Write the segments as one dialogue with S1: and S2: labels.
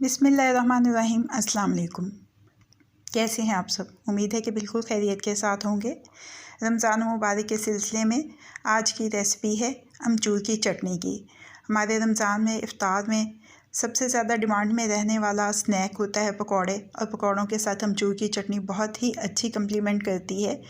S1: बिस्मिल्लाहिर्रहमानिर्रहीम। अस्सलाम वालेकुम। कैसे हैं आप सब? उम्मीद है कि बिल्कुल खैरियत के साथ होंगे। रमज़ान मुबारक के सिलसिले में आज की रेसिपी है अमचूर की चटनी की। हमारे रमज़ान में इफ़्तार में सबसे ज़्यादा डिमांड में रहने वाला स्नैक होता है पकौड़े, और पकौड़ों के साथ अमचूर की चटनी बहुत ही अच्छी कम्प्लीमेंट करती है।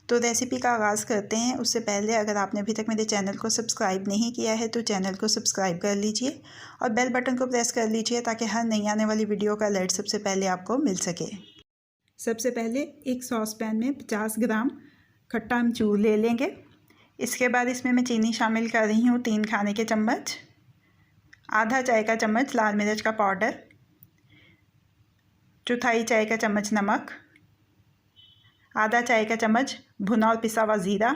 S1: तो रेसिपी का आगाज़ करते हैं। उससे पहले अगर आपने अभी तक मेरे चैनल को सब्सक्राइब नहीं किया है तो चैनल को सब्सक्राइब कर लीजिए और बेल बटन को प्रेस कर लीजिए ताकि हर नई आने वाली वीडियो का अलर्ट सबसे पहले आपको मिल सके। सबसे पहले एक सॉस पैन में 50 ग्राम खट्टा अमचूर ले लेंगे। इसके बाद इसमें मैं चीनी शामिल कर रही हूँ 3 खाने के चम्मच, आधा चाय का चम्मच लाल मिर्च का पाउडर, चौथाई चाय का चम्मच नमक, आधा चाय का चम्मच भुना और पिसा हुआ ज़ीरा,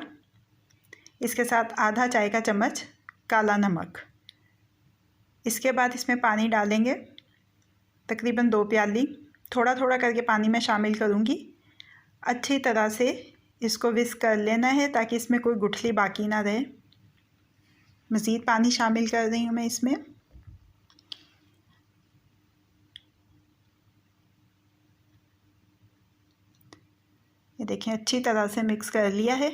S1: इसके साथ आधा चाय का चम्मच काला नमक। इसके बाद इसमें पानी डालेंगे, तकरीबन 2 प्याली। थोड़ा थोड़ा करके पानी में शामिल करूँगी। अच्छी तरह से इसको विस्क कर लेना है ताकि इसमें कोई गुठली बाकी ना रहे। मज़ीद पानी शामिल कर रही हूँ मैं इसमें। ये देखें, अच्छी तरह से मिक्स कर लिया है।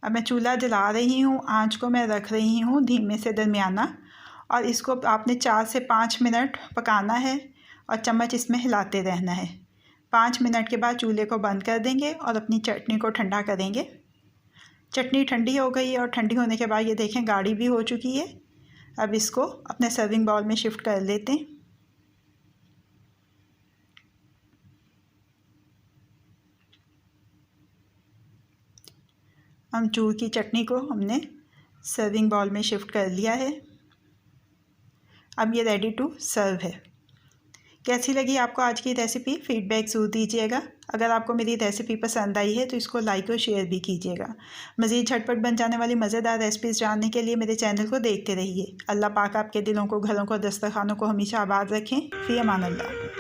S1: अब मैं चूल्हा जला रही हूँ, आंच को मैं रख रही हूँ धीमे से दरमियाना, और इसको आपने 4 से 5 मिनट पकाना है और चम्मच इसमें हिलाते रहना है। 5 मिनट के बाद चूल्हे को बंद कर देंगे और अपनी चटनी को ठंडा करेंगे। चटनी ठंडी हो गई है और ठंडी होने के बाद ये देखें गाढ़ी भी हो चुकी है। अब इसको अपने सर्विंग बाउल में शिफ्ट कर लेते हैं। अमचूर की चटनी को हमने सर्विंग बाउल में शिफ्ट कर लिया है। अब ये रेडी टू सर्व है। कैसी लगी आपको आज की रेसिपी? फ़ीडबैक ज़रूर दीजिएगा। अगर आपको मेरी रेसिपी पसंद आई है तो इसको लाइक और शेयर भी कीजिएगा। मज़ीद झटपट बन जाने वाली मज़ेदार रेसिपीज़ जानने के लिए मेरे चैनल को देखते रहिए। अल्लाह पाक आपके दिलों को, घरों को, दस्तरखानों को हमेशा आबाद रखें। फ़ी अमान अल्लाह।